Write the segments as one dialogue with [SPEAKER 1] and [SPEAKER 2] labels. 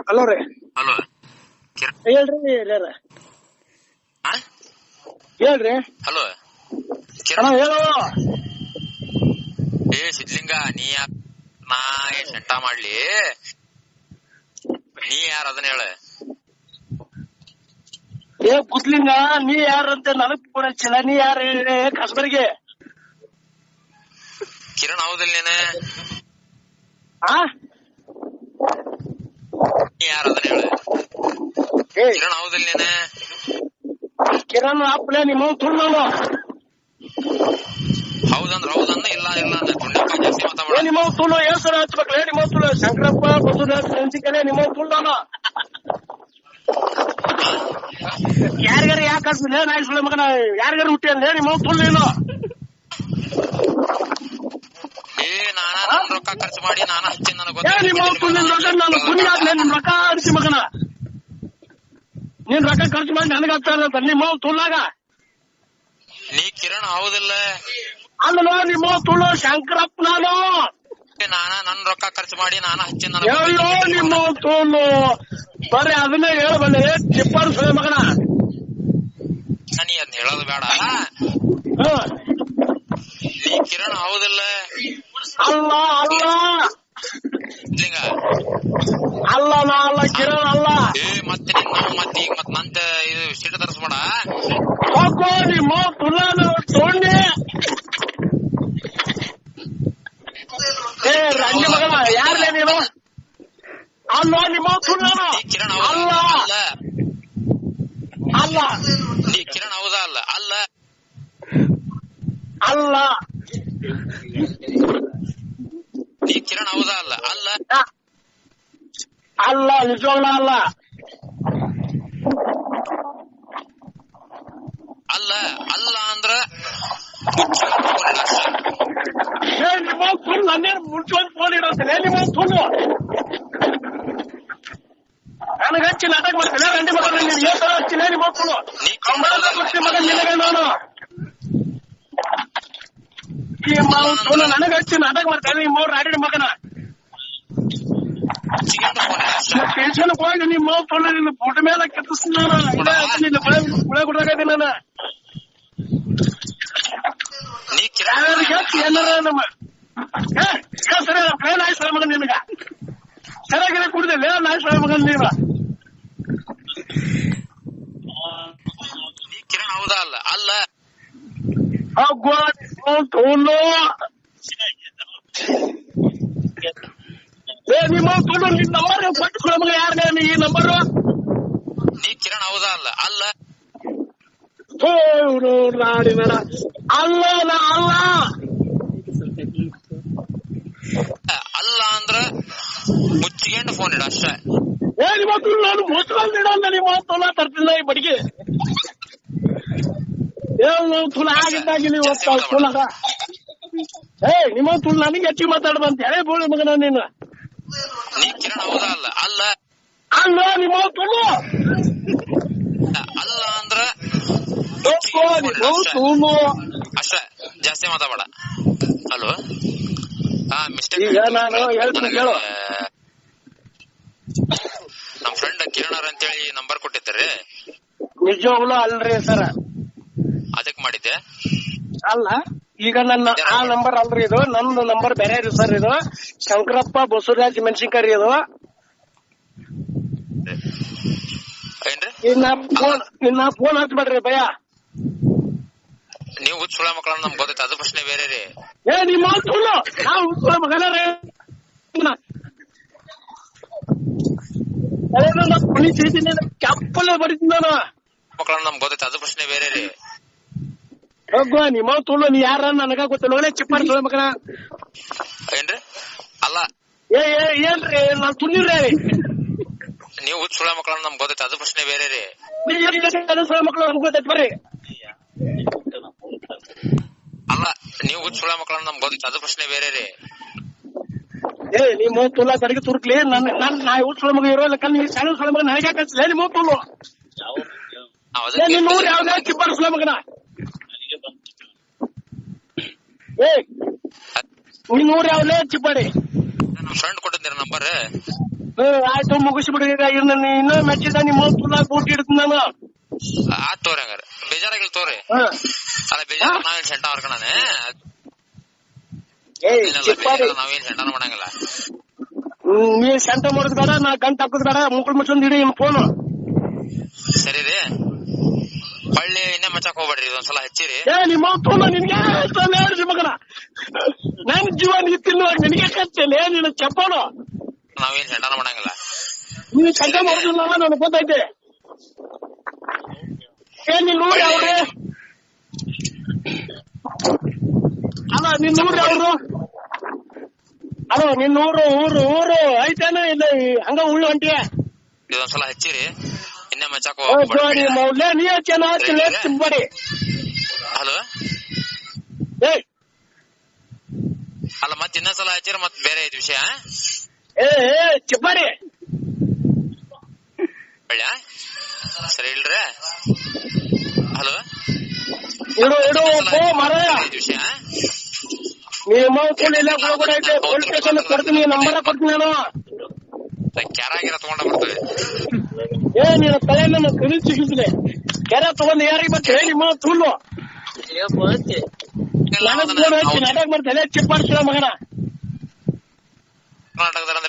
[SPEAKER 1] Hello ರೀ.
[SPEAKER 2] Hello
[SPEAKER 1] ಹೇಳ್ರಿ ಎಲ್ಲಾರ ಹೇಳ್ರಿ.
[SPEAKER 2] ಹಲೋ
[SPEAKER 1] ಅಣ್ಣ ಹೇಳು.
[SPEAKER 2] ಏ ಸಿದ್ಲಿಂಗ, ನೀ ನಾ ಶಂಟ ಮಾಡ್ಲಿ, ನೀ ಯಾರ ಅದನ್ನ ಹೇಳ.
[SPEAKER 1] ಏ ಕುಸ್ಲಿಂಗ, ನೀ ಯಾರಂತ ನನಗ್ ಕೂಡ ಹಚ್ಚಿಲ್ಲ. ನೀ ಯಾರ ಕಸ್ಬರಿಗೆ?
[SPEAKER 2] ಕಿರಣ್ ಹೌದಿಲ್ಲ ನೀನು? ನೀ ಯಾರ ಅದನ್ನ ಹೇಳ. ಕಿರಣ್ ಹೌದಿಲ್ಲ ನೀನು?
[SPEAKER 1] ಕಿರಣ್ ಅಪ್ಪಲೇ ನಿಮ್ಮ ತುಳು ನಾನು.
[SPEAKER 2] ಹೌದಂದ್ರ ಹೌದನ್ನ, ಇಲ್ಲ ಇಲ್ಲ ಅಂದ ತುಂಡಪ್ಪ ಜಾಸ್ತಿ ಮಾತಾಡ.
[SPEAKER 1] ನಿಮ್ಮ ತುಳು ಹೆಸರು ಹಚ್ಬೇಕಲೇ. ನಿಮ್ಮ ತುಳು ಶಂಕರಪ್ಪ ಬಸವರಾಜ್ ಮೆಣಸಿನಕಾಯಿ ನಿಮ್ಮ ತುಳು ನಾನು. ಯಾರಿಗಾರ ಯಾಕೆ ಹಚ್ಚಿಲ್ಲ ನಾಯಿ ಸುಳ್ಳ ಮಗನ? ಯಾರಿಗಾರ ಹುಟ್ಟಿ ಅಂದೆ ನಿಮ್ಮ ತುಳು ನೀನು?
[SPEAKER 2] ಏ ನಾನ ನನ್ ರೊಕ್ಕ ಖರ್ಚು ಮಾಡಿ ನಾನ ಹಚ್ಚಿ ನನಗೆ
[SPEAKER 1] ನಿಮ್ಮ ತುಳು ನಾನು ಕುನಿ ಆದ್ಲೆ. ನಿಮ್ ರೊಕ್ಕ ಹಚ್ಚಿ ಮಗನ, ನೀನ್ ರೊಕ್ಕ ಖರ್ಚು ಮಾಡಿ ನನಗ ಹಚ್ಚಾರ ನಿಮ್ಮ ತುಳ್ಳಾಗ.
[SPEAKER 2] ನೀ ಕಿರಣ್ ಹೌದಿಲ್ಲ?
[SPEAKER 1] ಅಲ್ಲ ನಿಮ್ಮ ತುಳು ಶಂಕರಪ್ಪ ನಾನು.
[SPEAKER 2] ನಾನ ನನ್ ರೊಕ್ಕ ಖರ್ಚು ಮಾಡಿ ನಾನ ಹಚ್ಚಿ
[SPEAKER 1] ಹೇಳೋ ನಿಮ್ಮ ತುಳು. ಬರೀ ಅದನ್ನೇ ಹೇಳಬಲ್ಲೆ ಚಿಪ್ಪರ್ ಸುಳೆ ಮಗನ.
[SPEAKER 2] ನೀ ಅದ್ ಹೇಳೋದು ಬೇಡ. ನೀ ಕಿರಣ್ ಹೌದಿಲ್ಲ?
[SPEAKER 1] ಅಲ್ಲ ಅಲ್ಲ
[SPEAKER 2] ಲಿಂಗ
[SPEAKER 1] ಅಲ್ಲ, ನಾ ಅಲ್ಲ ಕಿರಣ್ ಅಲ್ಲ.
[SPEAKER 2] ಏ ಮತ್ತೆ ನಾವು ಮತ್ತೆ ಈಗ ಮತ್ ನಂತ ಇದು ಸೀಟ್ ತರಿಸ್ಬೇಡ.
[SPEAKER 1] ಹೋಗೋ ನಿಮ್ಮ ತುಳಾನು ತೊಗೊಂಡಿ. ಏ ರಂಡಿ ಮಗನ, ಯಾರೇ ನೀನು? ಅಲ್ಲ ನಿಮ್ಮ ತುಳಾನು.
[SPEAKER 2] ಕಿರಣ್
[SPEAKER 1] ಅಲ್ಲ
[SPEAKER 2] ಅಲ್ಲ
[SPEAKER 1] ಅಲ್ಲ.
[SPEAKER 2] ನೀ ಕಿರಣ್ ಹೌದಾ? ಅಲ್ಲ ಅಲ್ಲ
[SPEAKER 1] ಅಲ್ಲ.
[SPEAKER 2] ನೀ ಕಿರಣ್ ಹೌದಾ? ಅಲ್ಲ ಅಲ್ಲ
[SPEAKER 1] ಅಲ್ಲ, ನಿಜವಾಗ್ಲ ಅಲ್ಲ.
[SPEAKER 2] ಅಲ್ಲ ಅಲ್ಲ ಅಂದ್ರ
[SPEAKER 1] ನಿಮ್ಮ ತುಳು ನನ್ನೇನು ಮುಂಚೆಂದು ಫೋನ್ ಇಡೋದಿಲ್ಲ. ನಿಮ್ಮ ತುಳು ನನಗೆ ಹಚ್ಚಿ ನಾಟಕ ಮಾಡ್ತೀನಿ. ರಂಡಿ ಮಗ ನಿನ್ಗೆ ಏನ್ ತರ ಹಚ್ಚಿಲ್ಲ ನಿಮ್ಮ ತುಳು ಮಗ ನಿನಗೆ ನಾನು. ನನಗೆ ಹಚ್ಚಿ ನಾಟಕ ಮಾಡ್ತೇನೆ ನಿಮ್ಮ ರಾಡಿ ಮಗನ. ಸ್ಟೇಷನ್ ಹೋಗಿ ನಿಮ್ಮ ತುಳು ನಿನ್ನ ಫೋಟೋ ಮೇಲೆ ಕೆತ್ತಿಸ್ತೀನಿ ನಾನು. ಗುಳೆ ಗುಡ್ರಾಗೈತಿ ನಾನು. ಏನಾರ ನಮ್ಮ ಸರಿ ನಾಯಿ ಸಲ ಮಗನ್ ನಿನಗ ಸರಿಯಾಗಿ ಕುಡಿದಿಲ್ಲ. ನಾಯಿ ಸಲ ಮಗನ್ ನೀವ.
[SPEAKER 2] ನೀ ಕಿರಣ್ ಹೌದಾ? ಅಲ್ಲ ಅಲ್ಲ
[SPEAKER 1] ನಿಮ್ಮ ತುಳು ನಿನ್ ನಂಬರ್ ಕೊಟ್ಟು ಮಗ ಯಾರ ಈ ನಂಬರು?
[SPEAKER 2] ನೀ ಕಿರಣ್ ಹೌದಾ? ಅಲ್ಲ ಅಲ್ಲ
[SPEAKER 1] ನಾಡಿ ನಡ ಅಲ್ಲ ಅಲ್ಲ
[SPEAKER 2] ಅಲ್ಲ ಅಂದ್ರ ಮುಚ್ಚಿಗೆಂಡು ಫೋನ್ ಇಡ ಅಷ್ಟೇ.
[SPEAKER 1] ಏ ನಿಮ್ಮ ತುಳು ನಾನು ಮುಚ್ಚಿಡ ನಿಮ್ಮ ತುಳ ತರ್ತಿಲ್ಲ ಈ ಬಡಿಗೆ. ತುಳ ಆಗಿದ್ದಾಗಿ ನೀವು ತುಳಗ. ಏ ನಿಮ್ಮ ತುಳು ನನಗೆ ಹೆಚ್ಚಿಗೆ ಮಾತಾಡ್ಬಂತ ಹೇಳಿ ಬೋಳಿ ಮಗನ ನೀನು.
[SPEAKER 2] ನೀ ಕಿರಣ್ ಹೌದಾ? ಅಲ್ಲ ಅಲ್ಲ
[SPEAKER 1] ಅಲ್ಲ ನಿಮ್ಮ ತುಳು
[SPEAKER 2] ಅಲ್ಲ ಅಂದ್ರ ಅಷ್ಟೇ, ಜಾಸ್ತಿ ಮಾತಾಡ. Hello, mistake.
[SPEAKER 1] ನಾನು ಹೇಳ್ತೀನಿ ಕೇಳು.
[SPEAKER 2] ನಮ್ ಫ್ರೆಂಡ್ ಕಿರಣ್ ಅಂತೇಳಿ ನಂಬರ್ ಕೊಟ್ಟಿದ್ದಾರೆ.
[SPEAKER 1] ನಿಜವಾಗ್ಲೂ ಅಲ್ರಿ ಸರ?
[SPEAKER 2] ಅದಕ್ ಮಾಡಿದ್ದೆ.
[SPEAKER 1] ಅಲ್ಲ, ಈಗ ನನ್ನ ಆ ನಂಬರ್ ಅಲ್ರಿ ಇದು. ನಂದು ನಂಬರ್ ಬೇರೆ ರೀ ಸರ್. ಇದು ಶಂಕರಪ್ಪ ಬಸವರಾಜ್ ಮೆಣಸಿನಕಾಯಿ ಇದು.
[SPEAKER 2] ಏನ್ರಿ?
[SPEAKER 1] ಇನ್ನ ಫೋನ್ ಹಚ್ಬೇಡ್ರಿ ಭಯ.
[SPEAKER 2] ನೀವು ಹುಚ್ಚ ಮಕ್ಕಳನ್ನ ನಮ್ಗೆ ಗೊತ್ತೈತೆ, ಅದು ಪ್ರಶ್ನೆ ಬೇರೆ ರೀ.
[SPEAKER 1] ಏ ನಿಮ್ಮ ಸುಳ್ಳು ನಾವು ಮಗನ ರೀ. ಕೆಪ್ಪಲ್ಲ ಬಡಿತೀನಿ ನಾನು.
[SPEAKER 2] ಮಕ್ಕಳನ್ನ ನಮ್ಗೆ ಗೊತ್ತೈತೆ, ಅದು ಪ್ರಶ್ನೆ ಬೇರೆ ರೀ.
[SPEAKER 1] ಹೋಗುವ ನಿಮ್ಮ ತುಳು. ನೀ ಯಾರ ನನಗ ಗೊತ್ತಿಲ್ಲ. ಚಿಪ್ಪಾಡಿ ಸುಳ್ಳ ಮಗನ.
[SPEAKER 2] ಏನ್ರಿ? ಅಲ್ಲ
[SPEAKER 1] ಏನ್ರಿ ನಾನ್ ತುಳಿರ್ರಿ.
[SPEAKER 2] ನೀವು ಹುಚ್ಚ ಸುಳ್ಳ ಮಕ್ಕಳನ್ನ ನಮ್ಗೆ ಗೊತ್ತೈತೆ, ಅದು ಪ್ರಶ್ನೆ ಬೇರೆ ರೀ.
[SPEAKER 1] ಸುಳ್ಳ ಮಕ್ಕಳು ನಮ್ಗೆ ಗೊತ್ತೈತೆ ಬರ್ರಿ.
[SPEAKER 2] ಅಲ್ಲ, ನೀವು ಹುಚ್ಚ ಸುಳ್ಳ ಮಕ್ಕಳನ್ನ ನಮ್ಗೆ ಗೊತ್ತೈತೆ, ಅದು ಪ್ರಶ್ನೆ ಬೇರೆ ರೀ.
[SPEAKER 1] ಏ ನಿಮ್ಮ ತುಳ ಕಡೆಗೆ ತುರ್ಕ್ಲಿ. ನಾ ಹುಚ್ಚ ಸುಳ್ಳ ಮಗ ಇರೋಲ್ಲ. ನೀವು ಸಣ್ಣ ಸುಳ್ಳ ಮಗ ನನಗೆ ಹಾಕಿ ನಿಮ್ಮ ತುಳು. ನಿನ್ನ ಊರು ಯಾವ್ದೇ ಚಿಪ್ಪಾಡಿ ಸುಳ್ಳ ಮಗನ. ಏ ನಿನ್ನ ಊರು ಯಾವ್ದೇ ಚಿಪ್ಪಾಡಿ.
[SPEAKER 2] Friend ಕೊಟ್ಟಿದ್ದೀರ number?
[SPEAKER 1] ಆಯ್ತು ಮುಗಿಸ್ಬಿಡಿ. ಈಗ ಇನ್ನೂ ಮೆಚ್ಚಿದ ನಿಮ್ಮ ಬೂಟ್ ಇಡ್ತೀನಿ ನಾನು.
[SPEAKER 2] ಆತ್ ತೋರಿ ಹಂಗಾರ ಬೇಜಾರಾಗಿಲ್ ತೋರಿ. ಅಲ್ಲ ಬೇಜಾರ ನಾವೇನ್ ಸೆಂಟ ಮಾಡ್ಕಣ ನಾವೇನ್ ಸೆಂಟನ ಮಾಡಂಗಿಲ್ಲ.
[SPEAKER 1] ನೀ ಸೆಂಟ ಮಾಡೋದ್ ಬೇಡ, ನಾ ಗಂಟ ಹಾಕೋದ್ ಬೇಡ, ಮುಕ್ಕಳು ಮುಚ್ಚೊಂದ್ ಇಡಿ ಫೋನು.
[SPEAKER 2] ಸರಿ ರೀ, ಹೊಳ್ಳಿ ಇನ್ನೇ ಮಚ್ಚಕ್ ಹೋಗ್ಬೇಡ್ರಿ, ಇದೊಂದ್ಸಲ ಹಚ್ಚಿರಿ.
[SPEAKER 1] ನಿಮ್ಮ ಫೋನು ನಿನ್ಗೆ ಮಗನ, ನನ್ ಜೀವ ನೀ ತಿನ್ನುವಾಗ ನಿನಗೆ ಕಚ್ಚೇನೆ ನೀನು ಚಪ್ಪನು.
[SPEAKER 2] ನಾವೇನ್ ಸೆಂಟನ ಮಾಡಂಗಿಲ್ಲ.
[SPEAKER 1] ನೀನು ಸೆಂಟ ಮಾಡೋದಿಲ್ಲ ನನಗೆ ಗೊತ್ತೈತೆ. ನೀನ್ ನೋಡಿ ಅವ್ರು ಅಲ್ಲ, ನಿನ್ ನೋಡ್ರಿ ಅವ್ರು ಅಲೋ, ನಿನ್ ಊರು ಐತೇನ ಇಲ್ಲ ಹಂಗ ಉಳ್ಳು ಹೊಂಟಿಯ?
[SPEAKER 2] ಇದೊಂದ್ಸಲ ಹಚ್ಚಿರಿ, ಇನ್ನೇ ಮಚ್ಚಕ್
[SPEAKER 1] ಮೌಲ್ಯ ನೀ ಚೆನ್ನಾಗಿ.
[SPEAKER 2] ಹಲೋ, ಅಲ್ಲ ಮತ್ ಇನ್ನೊಂದ್ಸಲ ಹಚ್ಚಿರ ಮತ್ ಬೇರೆ ಐತಿ ವಿಷಯ.
[SPEAKER 1] ಚಿಪ್ಪಾಡಿ
[SPEAKER 2] ಒಳ್ಳೆ ಸರಿ ಇಲ್ರಿ. ಹಲೋ,
[SPEAKER 1] ಇಡು ಮರ
[SPEAKER 2] ವಿಷಯ
[SPEAKER 1] ನಿಮ್ಮ ಪೊಲೀಸ್ ಸ್ಟೇಷನ್ ಕೊಡ್ತೀನಿ, ನಂಬರ್ ಕೊಡ್ತೀನಿ ನಾನು.
[SPEAKER 2] ಕ್ಯಾರಾಗಿರ ತಗೊಂಡ ಬರ್ತದೆ.
[SPEAKER 1] ನೀನು ತಲೆ ನನ್ನ ಕಲಿ ಸಿಗಿದ್ರೆ ಕೆರೆ ತಗೊಂಡು ಯಾರಿಗೆ ಬರ್ತೇವೆ ನಿಮ್ಮ ತುಳ್ಳು ನಾಟಕ ಮಾಡ್ತೇನೆ. ಚಿಪ್ಪಾಡ್ತೀರ ಮಗನ,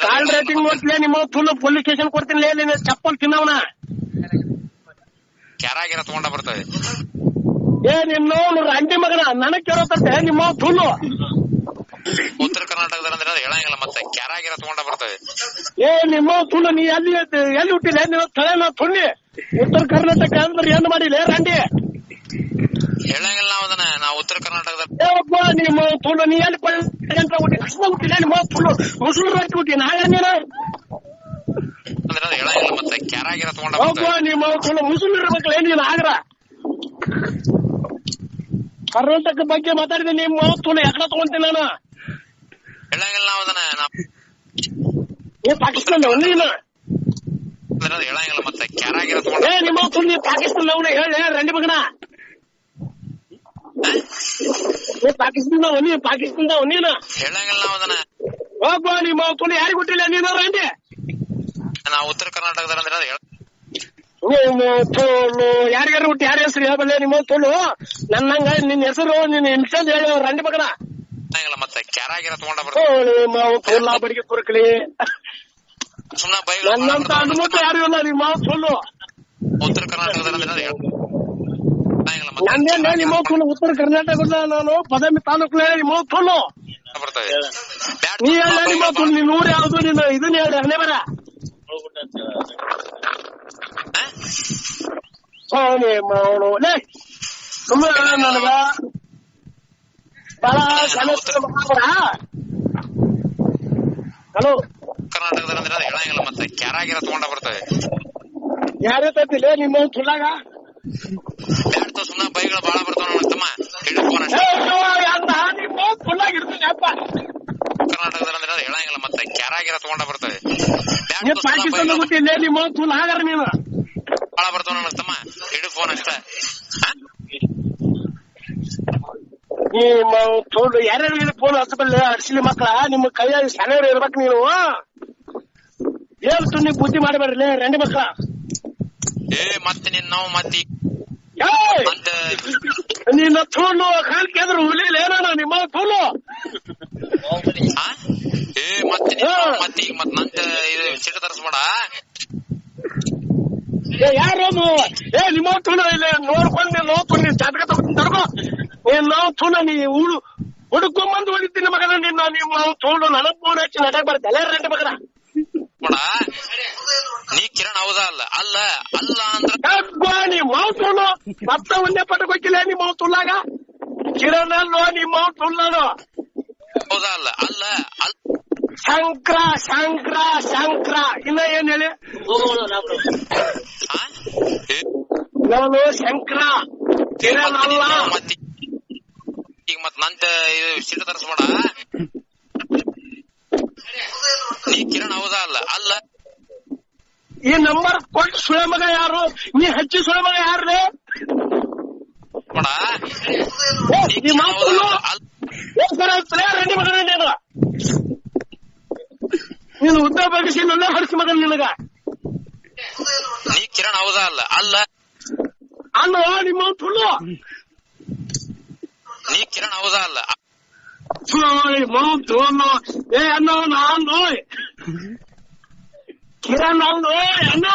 [SPEAKER 1] ಕಾಲ್ ರೇಟಿಂಗ್ ನೋಡ್ತಿಲ್ಲ ನಿಮ್ಮ ತುಳ್ಳು. ಪೊಲೀಸ್ ಸ್ಟೇಷನ್ ಕೊಡ್ತೀನಿ, ನೀನು ಚಪ್ಪಲ್ ತಿನ್ನವನ.
[SPEAKER 2] ಕ್ಯಾರಾಗಿರ ತಗೊಂಡ ಬರ್ತದೆ.
[SPEAKER 1] ನಿನ್ನ ರಂಡಿ ಮಗನ ನನಗ್ ಕೇಳೋ ತರ್ತೆ ನಿಮ್ಮ ತುಳ್ಳು.
[SPEAKER 2] ಉತ್ತರ ಕರ್ನಾಟಕದ ಹೇಳಂಗಿಲ್ಲ, ಮತ್ತೆ ಕ್ಯಾರಾಗಿರ ತಗೊಂಡ ಬರ್ತದೆ.
[SPEAKER 1] ನಿಮ್ಮ ತುಳ್ಳು, ನೀ ಎಲ್ಲಿ ಹುಟ್ಟಿಲ್ಲ ನೀವು ತಲೆನ ತುಳ್ಳಿ. ಉತ್ತರ ಕರ್ನಾಟಕ ಅಂದ್ರೆ ಏನು ಮಾಡಿಲ್ಲ ರಂಡಿ
[SPEAKER 2] ಹೇಳಂಗಿಲ್ಲ ನಾವು ಅದನ್ನ. ನಾವು ಉತ್ತರ ಕರ್ನಾಟಕದ
[SPEAKER 1] ನಿಮ್ಮ ತುಳ್ಳು ನೀ ಎಲ್ಲಿ ಹುಟ್ಟಿ ಕೃಷ್ಣ ಹುಟ್ಟಿಲ್ಲ ನಿಮ್ಮ ತುಳ್ಳು. ಮುಸುಳು ರೊಟ್ಟಿ ಹುಟ್ಟಿ ನಾಳೆ ನೀನು
[SPEAKER 2] ಅಂದ್ರೆ ಹೇಳಂಗಿಲ್ಲ, ಮತ್ತೆ ಕ್ಯಾರಾಗಿರ ತಗೊಂಡ ಬರ್ತದೆ.
[SPEAKER 1] ನಿಮ್ಮ ತುಳ್ಳು ಮುಸುಳು ಇರ್ಬೇಕಲ್ಲ ನೀನು ಆಗ್ರ. ಕರ್ನಾಟಕ ಬಗ್ಗೆ ಮಾತಾಡಿದೆ ನಿಮ್ಮ ತುಳ್ಳು ಎಕಡೆ ತಗೊಂತೀನಿ ನಾನು.
[SPEAKER 2] ಹೇಳಂಗಿಲ್ಲ ನಾವು ಅದನ್ನ.
[SPEAKER 1] ನೀ ಪಾಕಿಸ್ತಾನ ನೀನು
[SPEAKER 2] ಹೇಳಂಗಿಲ್ಲ, ಮತ್ತೆ ಕ್ಯಾರಾಗಿರ ತಗೊಂಡ
[SPEAKER 1] ನಿಮ್ಮ ತುಳ್ಳು. ನೀ ಪಾಕಿಸ್ತಾನ ಅವನ ಹೇಳಿ ರಂಡಿ ಮಗನ. ನೀ ಪಾಕಿಸ್ತಾನ ನೀನು
[SPEAKER 2] ಹೇಳಂಗಿಲ್ಲ ನಾವು ಅದನ್ನ.
[SPEAKER 1] ಹೋಗ್ಬ ನಿಮ್ಮ ತುಳ್ಳು ಯಾರಿಗೆ ಹುಟ್ಟಿಲ್ಲ ನೀನು ರಂಡಿ.
[SPEAKER 2] ನಾವು ಉತ್ತರ ಕರ್ನಾಟಕದ
[SPEAKER 1] ಯಾರಿಗಾರು ಹುಟ್ಟಿ ಯಾರ ಹೆಸರು ಹೇಳ್ಬಲ್ಲ ನಿಮ್ಮ ತುಳ್ಳು. ನನ್ನಂಗ ನಿನ್ನ ಹೆಸರು ನಿನ್ನ ಇನ್ಸ್ಟಲ್ ಹೇಳ ರಂಡಿ ಮಗನ.
[SPEAKER 2] ಮತ್ತೆ ಕ್ಯಾರಾಗಿರ ತಗೊಂಡ ಬರ್ತದೆ.
[SPEAKER 1] ಬಡಿಗೆ ತುರ್ಕಲಿ
[SPEAKER 2] ಸುಮ್ಮನೆ
[SPEAKER 1] ನನ್ನಂತ ಅನುಮತ ಯಾರು ಇಲ್ಲ ನಿಮ್ಮ ತುಳ್ಳು.
[SPEAKER 2] ಉತ್ತರ ಕರ್ನಾಟಕದ
[SPEAKER 1] ನಂದೇನ ನಿಮ್ಮ ತುಳ್ಳು. ಉತ್ತರ ಕರ್ನಾಟಕದ ನಾನು ಬದಾಮಿ ತಾಲೂಕು ನಿಮ್ಮ ತುಳ್ಳು
[SPEAKER 2] ಬರ್ತದೆ.
[SPEAKER 1] ನೀ ಹೇಳ ನಿಮ್ಮ ತುಳ್ಳು. ನೀನ್ ಊರು ಯಾವ್ದು ನೀನು ಇದನ್ನ ಹೇಳಿ ಹಣೆ ಬರ. ಸುಮ್ಮನೆ ನನಗ ಬಹಳ ಹಲೋ,
[SPEAKER 2] ಕರ್ನಾಟಕದ ಹೇಳಂಗಿಲ್ಲ, ಮತ್ತೆ ಕ್ಯಾರಾಗಿರ ತಗೊಂಡ ಬರ್ತದೆ.
[SPEAKER 1] ಯಾರೇ ತತ್ತಿಲ್ಲ ನಿಮ್ಮ ತುಳ್ಳಾಗ.
[SPEAKER 2] ಬ್ಯಾಡ್ತ ಸುಮ್ಮನೆ ಬೈಗಳು ಬಾಳ ಬರ್ತಾವ ತಮ್ಮ.
[SPEAKER 1] ನಿಮ್ಮ ತುಳ್ಳಾಗ ಇರ್ತೀನಿ ಅಪ್ಪ.
[SPEAKER 2] ಕರ್ನಾಟಕದ ಹೇಳಂಗಿಲ್ಲ, ಮತ್ತೆ ಕ್ಯಾರಾಗಿರ ತಗೊಂಡ ಬರ್ತದೆ.
[SPEAKER 1] ಪಾಕಿಸ್ತಾನ ಬಿಟ್ಟಿಲ್ಲ ನಿಮ್ಮ ತುಳ್ಳು ಹಾಗಾರ ನೀನು
[SPEAKER 2] ಬಾಳ ಬರ್ತಾವ ತಮ್ಮ. ಹಿಡು ಫೋನ್ ಅಷ್ಟ.
[SPEAKER 1] ನಿಮ್ಮ ತುಳ್ಳು ಯಾರ್ಯಾರಿಗೆ ಫೋನ್ ಹಚ್ಚಬಲ್ಲ ಅರ್ಸಿಲಿ ಮಕ್ಕಳ. ನಿಮ್ಮ ಕೈಯಾಗ ಶಾಲೆಯವ್ರು ಇರ್ಬೇಕು ನೀನು. ಹೇಳ್ತು ನೀವು ಬುದ್ಧಿ ಮಾಡಬೇಡ್ರಿ ರಂಡಿ ಮಕ್ಕಳ.
[SPEAKER 2] ಮತ್ತೆ ನಿನ್ ನಾವು ಮತ್ತೆ
[SPEAKER 1] ನಿನ್ನ ತುಳ್ಳು ಕಾಲ್ ಕೇಂದ್ರ ಹುಲಿಲ್ಲ ಏನೋ ನಿಮ್ಮ ತುಳ್ಳು.
[SPEAKER 2] ಮತ್ತೆ ಈಗ ಮತ್ ನಂತ ಇದು ಸಿಟ್ಟು ತರಿಸ್ಬೇಡ.
[SPEAKER 1] ಯಾರು ನಿಮ್ಮ ತುಳ್ಳು ಇಲ್ಲಿ ನೋಡ್ಕೊಂಡು ನೋಡ್ಕೊಂಡು ಜಾತಕ ತಗೊಂಡು ತರ್ಕೋ. ನಾವು ತುಳ್ಳು ನೀ ಹುಡುಕೊಂಬಂದು ಹೋಗಿದ್ದೀನಿ ಮಗನ. ನಿನ್ನ ನಿಮ್ಮ ತುಳ್ಳು ನನಗ್ ಫೋನ್ ಹಚ್ಚಿ ನಟಕ್ ಬರ್ತಲ್ಲ ರಂಡಿ ಮಗನ.
[SPEAKER 2] ನೀ ಕಿರಣ್ ಹೌದಾ ಅಲ್ಲ? ಅಲ್ಲ ಅಲ್ಲ ಅಂದ್ರೆ
[SPEAKER 1] ನಿಮ್ಮ ತುಳ್ಳು ಮತ್ತೆ ಒಂದೇ ಪಟ್ಟಕ್ಕೆ ಹೋಗಿಲ್ಲ ನಿಮ್ಮ ತುಳ್ಳಾಗ. ಕಿರಣ್ ಅಲ್ಲೋ ನಿಮ್ಮ ತುಳ್ಳನು
[SPEAKER 2] ಹೌದಾ ಅಲ್ಲ? ಅಲ್ಲ
[SPEAKER 1] ಶಂಕ್ರ ಶಂಕ್ರ ಶಂಕ್ರ ಇನ್ನ ಏನ್ ಹೇಳಿ ನಾನು ಶಂಕ್ರ ಕಿರಣ್ ಅಲ್ಲ.
[SPEAKER 2] ಈಗ ಮತ್ ನಂತ ಇದು ಸಿಟ್ಟು ತರಿಸ್ಬೇಡ. ನೀ ಕಿರಣ್ ಹೌದಾ ಅಲ್ಲ? ಅಲ್ಲ
[SPEAKER 1] ಈ ನಂಬರ್ ಕೊಟ್ಟು ಸುಳೆ ಮಗ ಯಾರು? ನೀ ಹಚ್ಚಿ ಸುಳೆ ಮಗ ಯಾರು? ರೆಡ್ಡಿ ಮಗ ನೀನು ಉದ್ದ ಬಗ್ಗಿಸಿ ನನ್ನ ಹರಿಸಿ ಹಚ್ಚಿ ಮಗನ್ ನಿನಗ.
[SPEAKER 2] ನೀ ಕಿರಣ್ ಹೌದಾ ಅಲ್ಲ? ಅಲ್ಲ
[SPEAKER 1] ಅಲ್ಲೋ ನಿಮ್ಮ ಸುಳ್ಳು.
[SPEAKER 2] ನೀ ಕಿರಣ್ ಹೌದಾ ಅಲ್ಲ?
[SPEAKER 1] ಏ ಅಣ್ಣ ನಾನು ಕಿರಣ್ ಅಲ್ಲೋ ಅಣ್ಣ.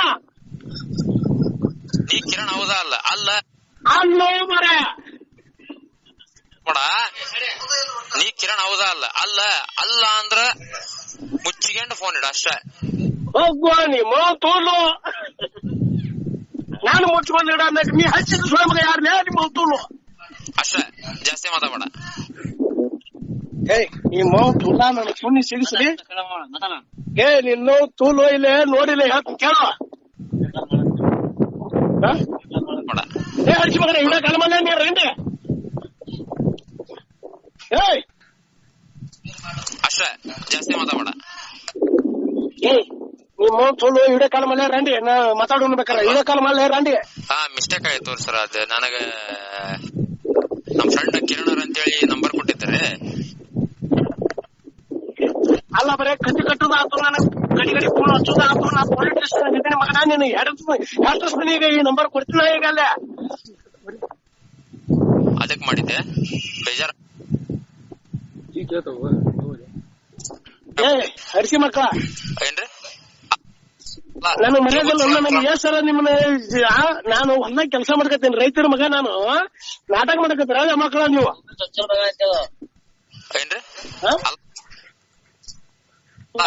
[SPEAKER 2] ನೀ ಕಿರಣ್ ಹೌದಾ ಅಲ್ಲ? ಅಲ್ಲ
[SPEAKER 1] ಅಲ್ಲೋ ಮರ
[SPEAKER 2] ನೋಡ, ನೀ ಕಿರಣ್ ಹೌದಾ ಅಲ್ಲ? ಅಲ್ಲ ಅಲ್ಲ ಅಂದ್ರ ಮುಚ್ಚಿಗೆಂಡು ಫೋನ್ ಇಡ ಅಷ್ಟೇ.
[SPEAKER 1] ಹೋಗುವ ನಿಮ್ಮ ತೋಲು ನಾನು ಮುಚ್ಕೊಂಡಿಡ. ನೀ ಹಚ್ಚಿದ ಸುಳ ಮಗ ಯಾರನ್ನೇ ನಿಮ್ಮ ತೋಲು
[SPEAKER 2] ಅಷ್ಟೇ, ಜಾಸ್ತಿ ಮಾತಾಡ.
[SPEAKER 1] ಏಯ್ ಈ ಮಾವು ತುಲ ನನ್ನ ಸುಣ್ಣಿ ಸಿಗಿಸ್ಲಿ. ಏ ನಿನ್ನ ತೂಲು ಇಲ್ಲೇ ನೋಡಿಲ್ಲ ಹೇಳ್ತೀನಿ ಕೇಳುವ. ಏ ಹಚ್ಚಿ ಮಗನ ಇಡ ಕಲಮಲ್ಲ ನೀರಂಡಿ. ಏಯ್
[SPEAKER 2] ಅಷ್ಟೇ, ಜಾಸ್ತಿ ಮಾತಾಡ.
[SPEAKER 1] ಏಯ್ ನಿಮ್ಮ ತೂಲು ಇಡ ಕಾಲಮಲ್ಲ ರಂಡಿ. ನಾ ಮಾತಾಡೋಣ ಬೇಕಾರೆ ಇಡ ಕಾಲಮಲ್ಲ ರಂಡಿ.
[SPEAKER 2] ಹಾ, ಮಿಸ್ಟೇಕ್ ಆಯ್ತು ಸರ್. ಅದು ನನಗ ನಮ್ ಫ್ರೆಂಡ್ ಕಿರಣ್ ಅಂತೇಳಿ ನಂಬರ್ ಕೊಟ್ಟಿದ್ದಾರೆ.
[SPEAKER 1] ಅಲ್ಲ ಬರೇ ಕಟ್ಟಿ ಕಟ್ಟುದ ಆತು, ನನಗೆ ಗಡಿ ಗಡಿ ಫೋನ್ ಹಚ್ಚೋದ ಆತು. ನಾ ಪೊಲೀಸ್ ಸ್ಟೇಷನ್ ಇದ್ದೀನಿ ಮಗನ. ನೀನು ಎರಡು ಮನೆಗೆ ಈ ನಂಬರ್ ಕೊಡ್ತೀನಿ ಈಗ. ಅಲ್ಲೇ
[SPEAKER 2] ಅದಕ್ ಮಾಡಿದ್ದೆ ಬೇಜಾರ.
[SPEAKER 1] ಏ ಹರಿಸಿ ಮಕ್ಕಳ
[SPEAKER 2] ಏನ್ರಿ
[SPEAKER 1] ನಾನು ಮರ್ಯಾದಲ್ಲ. ನನಗೆ ಸರ ನಿಮ್ಮನ್ನ ನಾನು ಹೊಲ್ದಾಗ ಕೆಲಸ ಮಾಡ್ಕತ್ತೀನಿ, ರೈತರ ಮಗ. ನಾನು ನಾಟಕ ಮಾಡ್ಕತ್ತೀರ ಮಕ್ಕಳ ನೀವು?
[SPEAKER 2] ಏನ್ರಿ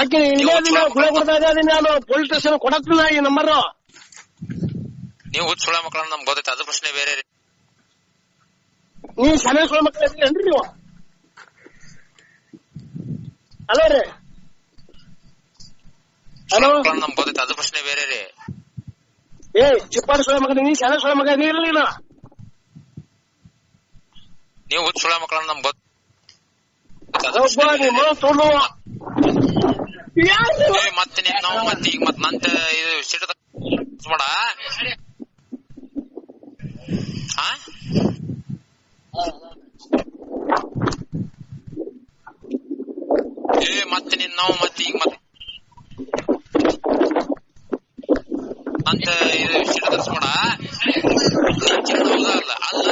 [SPEAKER 1] ಆಕೆ ಇಲ್ಲೇ ದಿನ ಗುಳ ಕೊಡ್ದಾಗ ನಾನು ಪೊಲೀಸ್ ಸ್ಟೇಷನ್ ಕೊಡಕ್ತಿಲ್ಲ ಈ ನಂಬರ್.
[SPEAKER 2] ನೀವು ಹುಚ್ಚ ಸುಳ ಮಕ್ಕಳ ನಮ್ಗೆ ಗೊತ್ತೈತೆ, ಅದು ಪ್ರಶ್ನೆ ಬೇರೆ ರೀ.
[SPEAKER 1] ನೀವು ಶಾಲೆ ಸುಳ ಮಕ್ಕಳ ಇದ್ರೇನ್ರಿ ನೀವು? ಹಲೋ ರೀ, ಹಲೋ
[SPEAKER 2] ನಮ್ಗೆ ಗೊತ್ತೈತೆ, ಅದು ಪ್ರಶ್ನೆ ಬೇರೆ ರೀ.
[SPEAKER 1] ಏ ಚಿಪ್ಪಾಡಿ ಸುಳ ಮಗ, ನೀ ಶಾಲೆ ಸುಳ ಮಗ ಇರಲಿಲ್ಲ.
[SPEAKER 2] ನೀವು ಹುಚ್ಚ ಸುಳ ಮಕ್ಕಳ ನಮ್ಗೆ ಗೊತ್ತ. ಮತ್ತೆ ನಾವು ಮತ್ತೆ ಈಗ ಮತ್ ನಂತ ಇದು ಸಿಟ್ಟು ಮಾಡ. ಮತ್ತೆ ನಾವು ಮತ್ತೆ ಈಗ ಮತ್ತೆ ಅಂತ ಇದು ಸಿಟ್ಟು ತರಿಸ್ಬೇಡ. ಹೌದಾ ಅಲ್ಲ? ಅಲ್ಲ